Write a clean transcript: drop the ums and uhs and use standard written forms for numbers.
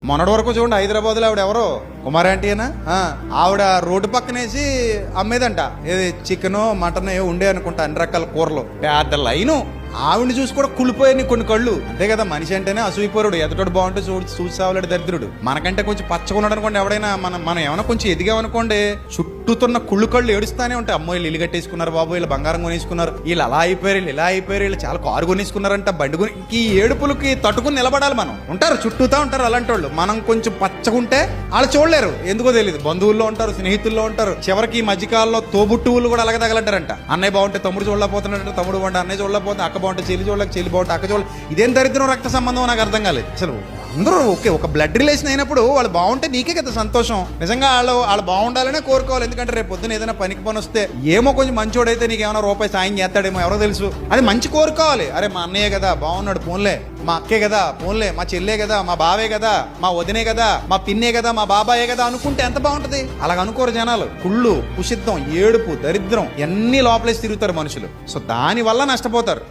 మొన్నటి వరకు చూడండి హైదరాబాద్ లో ఆవిడ ఎవరో కుమార్ ఆంటీనా ఆవిడ రోడ్డు పక్కనేసి అమ్మేదంట. ఏది చికెన్ మటన్ ఏ ఉండే అనుకుంటా, అన్ని రకాల కూరలు, పెద్ద లైను. ఆవిడని చూసి కూడా కుళ్ళిపోయాయి కొన్ని కళ్ళు. అంతే కదా, మనిషి అంటేనే అసూయిపోరుడు. ఎదుటోడు బాగుంటే చూసావులాడు దరిద్రుడు. మనకంటే కొంచెం పచ్చగా ఉన్నాడు అనుకోండి ఎవడైనా, మనం ఏమైనా కొంచెం ఎదిగామనుకోండి, చుట్టూతున్న కుళ్ళు కళ్ళు ఏడుస్తానే ఉంటాయి. అమ్మో వీళ్ళు ఇల్లు కట్టేసుకున్నారు బాబు, వీళ్ళు బంగారం కొనేసుకున్నారు, వీళ్ళు అలా అయిపోయారు, వీళ్ళు ఇలా అయిపోయారు, వీళ్ళు చాలా కారు కొనేసుకున్నారంట, బండి కొని. ఈ ఏడుపులకి తట్టుకుని నిలబడాలి మనం. ఉంటారు చుట్టూతా ఉంటారు అలాంటి వాళ్ళు. మనం కొంచెం పచ్చగుంటే వాళ్ళు చూడలేరు, ఎందుకో తెలియదు. బంధువుల్లో ఉంటారు, స్నేహితుల్లో ఉంటారు, చివరికి ఈ మధ్యకాలంలో తోబుట్టువులు కూడా అలాగే తగలంటారంట. అన్నయ్య బాగుంటే తమ్ముడు చూడలేకపోతున్నాడంట, తమ్ముడు బాగుంటే అన్నయ్య చూడలేకపోతే, అక్క బాగుంటే చెల్లి చూడలేక, చెల్లి బాగుంటే అక్క చూడలేదు. ఇదేం దరిద్రం రక్త సంబంధం నాకు అర్థం కాలేదు అసలు. అందరూ ఓకే, ఒక బ్లడ్ రిలేషన్ అయినప్పుడు వాళ్ళు బాగుంటే నీకే కదా సంతోషం. నిజంగా వాళ్ళు బాగుండాలనే కోరుకోవాలి. ఎందుకంటే రేపు పొద్దున ఏదైనా పనికి పని వస్తే ఏమో కొంచెం మంచోడైతే నీకు ఏమైనా రూపాయి సాయం చేస్తాడేమో, ఎవరో తెలుసు. అది మంచి కోరుకోవాలి. అరే మా అన్నయ్య కదా బాగున్నాడు పోన్లే, మా అక్కే కదా పోన్లే, మా చెల్లే కదా, మా బావే కదా, మా వదినే కదా, మా పిన్నే కదా, మా బాబాయే కదా అనుకుంటే ఎంత బాగుంటది. అలాగ అనుకోరు జనాలు. కుళ్ళు, కుషిద్ధం, ఏడుపు, దరిద్రం అన్ని లోపలేసి తిరుగుతారు మనుషులు. సో దాని వల్ల నష్టపోతారు.